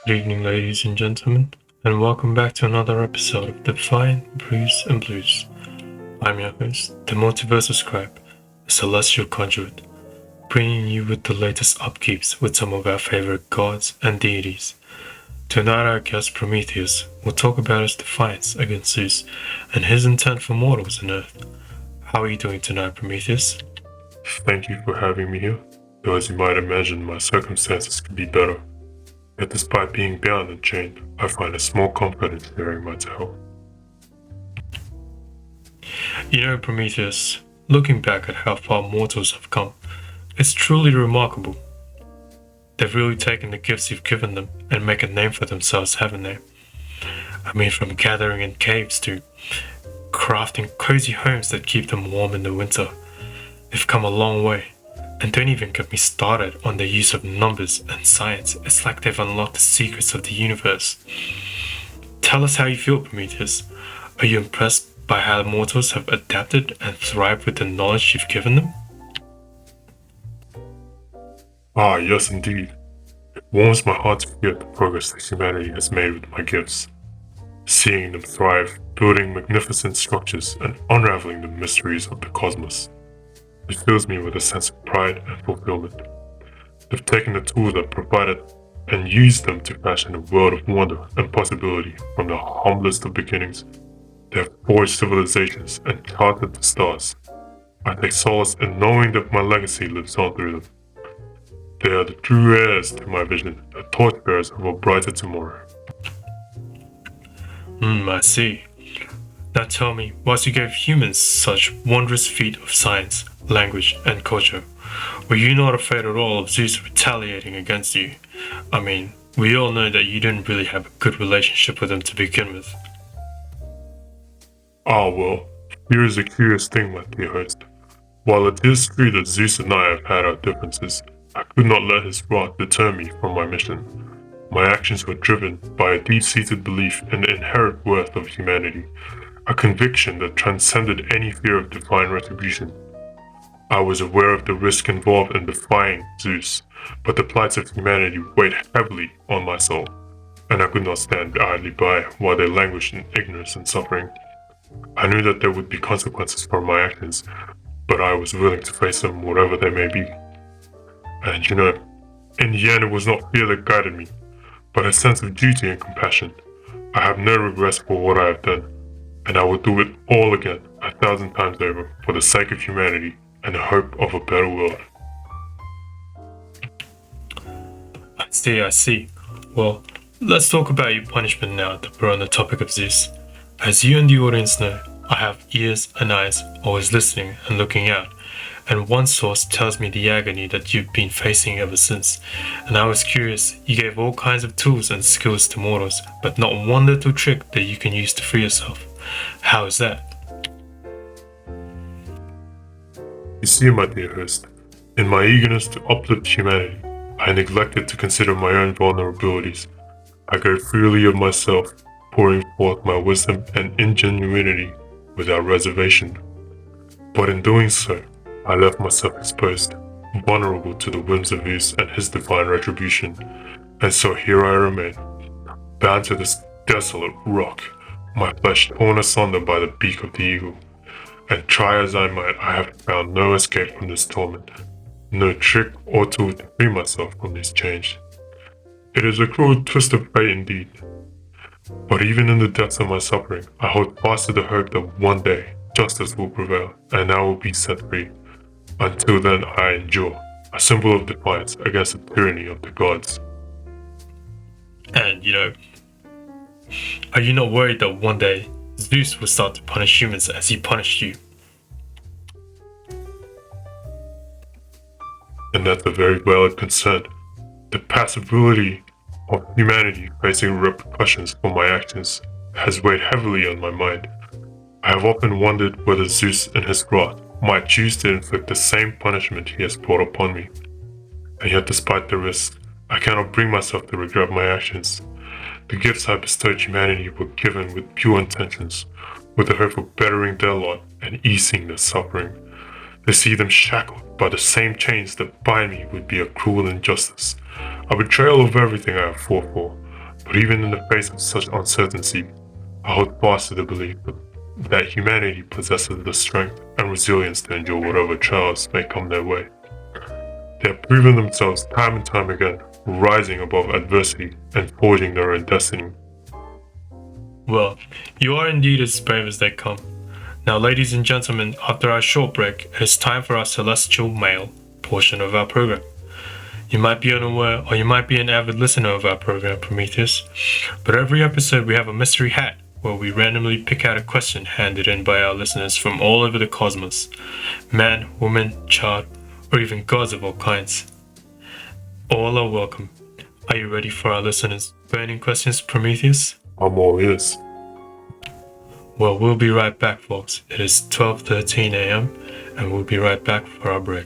Good evening, ladies and gentlemen, and welcome back to another episode of Blues and Brews. I'm your host, the Multiversal Scribe, the Celestial Conduit, bringing you with the latest upkeeps with some of our favorite gods and deities. Tonight, our guest Prometheus will talk about his defiance against Zeus and his intent for mortals on Earth. How are you doing tonight, Prometheus? Thank you for having me here, though as you might imagine, my circumstances could be better. Yet despite being bound and chained, I find a small comfort in sharing my tale. You know, Prometheus, looking back at how far mortals have come, it's truly remarkable. They've really taken the gifts you've given them and make a name for themselves, haven't they? I mean, from gathering in caves to crafting cozy homes that keep them warm in the winter. They've come a long way. And don't even get me started on the use of numbers and science. It's like they've unlocked the secrets of the universe. Tell us how you feel, Prometheus. Are you impressed by how mortals have adapted and thrived with the knowledge you've given them? Ah, yes indeed. It warms my heart to hear the progress that humanity has made with my gifts. Seeing them thrive, building magnificent structures and unraveling the mysteries of the cosmos. It fills me with a sense of pride and fulfillment. They've taken the tools I've provided and used them to fashion a world of wonder and possibility from the humblest of beginnings. They have forged civilizations and charted the stars. I take solace in knowing that my legacy lives on through them. They are the true heirs to my vision, the torchbearers of a brighter tomorrow. I see. Now tell me, whilst you gave humans such wondrous feat of science, language, and culture, were you not afraid at all of Zeus retaliating against you? I mean, we all know that you didn't really have a good relationship with him to begin with. Ah well, here is a curious thing, my dear host. While it is true that Zeus and I have had our differences, I could not let his wrath deter me from my mission. My actions were driven by a deep-seated belief in the inherent worth of humanity, a conviction that transcended any fear of divine retribution. I was aware of the risk involved in defying Zeus, but the plights of humanity weighed heavily on my soul, and I could not stand idly by while they languished in ignorance and suffering. I knew that there would be consequences for my actions, but I was willing to face them whatever they may be. And you know, in the end it was not fear that guided me, but a sense of duty and compassion. I have no regrets for what I have done, and I will do it all again 1,000 times over for the sake of humanity and the hope of a better world. I see. Well, let's talk about your punishment now that we're on the topic of Zeus. As you and the audience know, I have ears and eyes always listening and looking out, and one source tells me the agony that you've been facing ever since. And I was curious, you gave all kinds of tools and skills to mortals, but not one little trick that you can use to free yourself. How is that? You see, my dear host, in my eagerness to uplift humanity, I neglected to consider my own vulnerabilities. I gave freely of myself, pouring forth my wisdom and ingenuity without reservation. But in doing so, I left myself exposed, vulnerable to the whims of Zeus and his divine retribution, and so here I remain, bound to this desolate rock, my flesh torn asunder by the beak of the eagle. And try as I might, I have found no escape from this torment, no trick or tool to free myself from these chains. It is a cruel twist of fate indeed. But even in the depths of my suffering, I hold fast to the hope that one day justice will prevail and I will be set free. Until then, I endure, a symbol of defiance against the tyranny of the gods. And are you not worried that one day Zeus will start to punish humans as he punished you? And that's a very valid concern. The possibility of humanity facing repercussions for my actions has weighed heavily on my mind. I have often wondered whether Zeus in his wrath might choose to inflict the same punishment he has brought upon me. And yet despite the risk, I cannot bring myself to regret my actions. The gifts I bestowed humanity were given with pure intentions, with the hope of bettering their lot and easing their suffering. To see them shackled by the same chains that bind me would be a cruel injustice, a betrayal of everything I have fought for, But even in the face of such uncertainty, I hold fast to the belief that humanity possesses the strength and resilience to endure whatever trials may come their way. They have proven themselves time and time again, rising above adversity and forging their own destiny. Well, you are indeed as brave as they come. Now, ladies and gentlemen, after our short break, it is time for our Celestial Mail portion of our program. You might be unaware, or you might be an avid listener of our program, Prometheus, but every episode we have a mystery hat where we randomly pick out a question handed in by our listeners from all over the cosmos. Man, woman, child, or even gods of all kinds. All are welcome. Are you ready for our listeners' burning questions, Prometheus? I'm all ears. Well, we'll be right back, folks. It is 12:13 a.m. and we'll be right back for our break.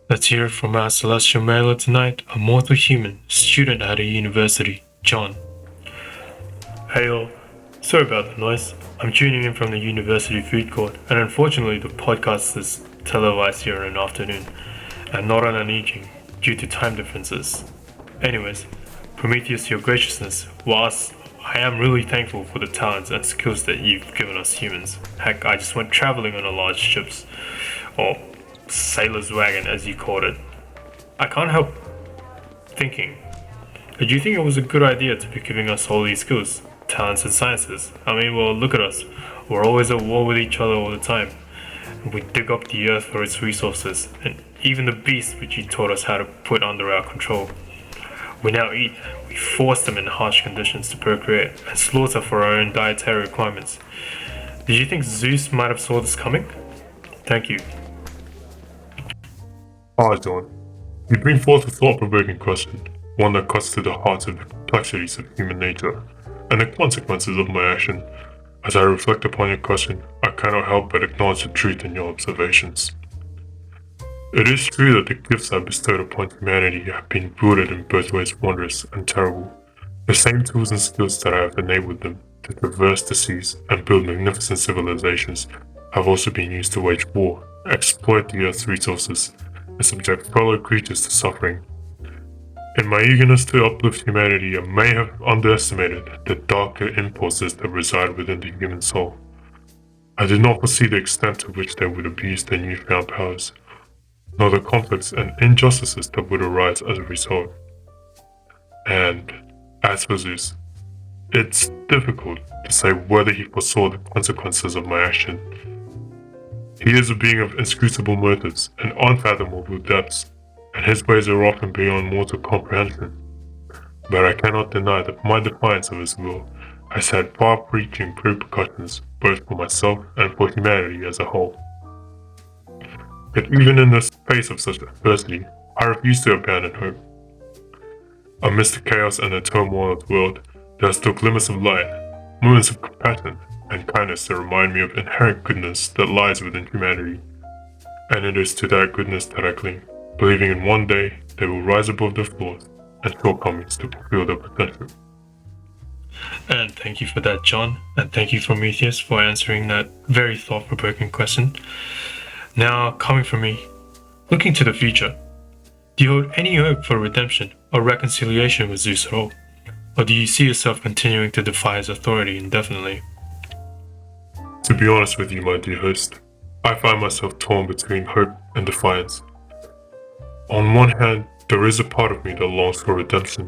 Let's hear from our celestial mailer tonight, a mortal human, student at a university, John. Hey all, sorry about the noise. I'm tuning in from the university food court, and unfortunately the podcast is televised here in an afternoon, and not on an evening, due to time differences. Anyways, Prometheus, your graciousness, whilst I am really thankful for the talents and skills that you've given us humans. Heck, I just went traveling on a large ship's, or sailor's wagon as you called it. I can't help thinking, do you think it was a good idea to be giving us all these skills, talents and sciences? I mean, well, look at us. We're always at war with each other all the time. We dig up the earth for its resources, and even the beasts which you taught us how to put under our control. We now eat, we force them in harsh conditions to procreate, and slaughter for our own dietary requirements. Did you think Zeus might have saw this coming? Thank you. Hi, John. You bring forth a thought-provoking question, one that cuts to the heart of the complexities of human nature and the consequences of my action. As I reflect upon your question, I cannot help but acknowledge the truth in your observations. It is true that the gifts I bestowed upon humanity have been wielded in both ways wondrous and terrible. The same tools and skills that I have enabled them to traverse the seas and build magnificent civilizations have also been used to wage war, exploit the Earth's resources, and subject fellow creatures to suffering. In my eagerness to uplift humanity, I may have underestimated the darker impulses that reside within the human soul. I did not foresee the extent to which they would abuse their newfound powers, nor the conflicts and injustices that would arise as a result. And as for Zeus, it's difficult to say whether he foresaw the consequences of my action. He is a being of inscrutable motives and unfathomable depths, and his ways are often beyond mortal comprehension. But I cannot deny that my defiance of his will has had far-reaching repercussions both for myself and for humanity as a whole. Yet even in the face of such adversity, I refuse to abandon hope. Amidst the chaos and the turmoil of the world, there are still glimmers of light, moments of compassion, and kindness that remind me of inherent goodness that lies within humanity. And it is to that goodness that I cling, believing in one day they will rise above their flaws and shortcomings to fulfill their potential. And thank you for that, John, and thank you, Prometheus, for answering that very thought-provoking question. Now, coming from me, looking to the future, do you hold any hope for redemption or reconciliation with Zeus at all? Or do you see yourself continuing to defy his authority indefinitely? To be honest with you, my dear host, I find myself torn between hope and defiance. On one hand, there is a part of me that longs for redemption,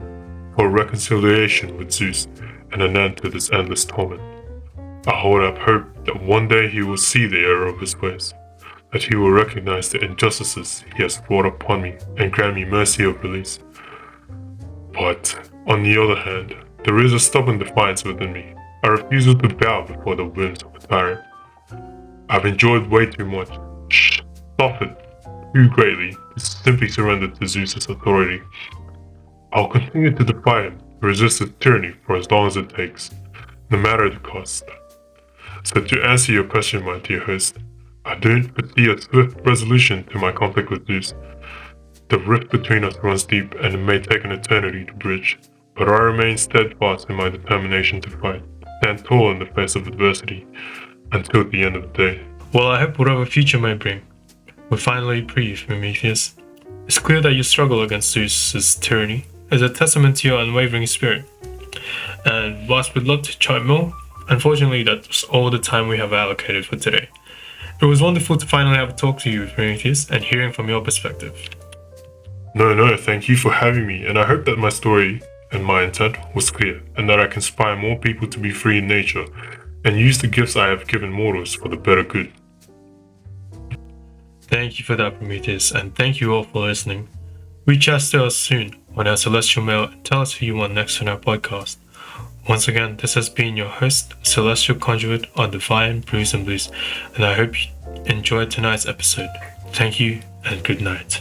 for reconciliation with Zeus, and an end to this endless torment. I hold up hope that one day he will see the error of his ways, that he will recognize the injustices he has brought upon me and grant me mercy of release. But, on the other hand, there is a stubborn defiance within me, a refusal to bow before the whims of a tyrant. I've enjoyed way too much, suffered too greatly to simply surrender to Zeus' authority. I'll continue to defy him, resist his tyranny for as long as it takes, no matter the cost. So to answer your question, my dear host, I don't foresee a swift resolution to my conflict with Zeus. The rift between us runs deep, and it may take an eternity to bridge, but I remain steadfast in my determination to fight, stand tall in the face of adversity, until the end of the day. Well, I hope whatever future may bring will finally breathe, Prometheus. It's clear that your struggle against Zeus's tyranny is a testament to your unwavering spirit. And whilst we'd love to chat more, unfortunately that's all the time we have allocated for today. It was wonderful to finally have a talk to you, Prometheus, and hearing from your perspective. No, thank you for having me, and I hope that my story and my intent was clear, and that I can inspire more people to be free in nature, and use the gifts I have given mortals for the better good. Thank you for that, Prometheus, and thank you all for listening. Reach out to us soon on our Celestial Mail and tell us who you want next on our podcast. Once again, this has been your host, Celestial Conduit on Defiance, Blues and Brews, and I hope you enjoyed tonight's episode. Thank you and good night.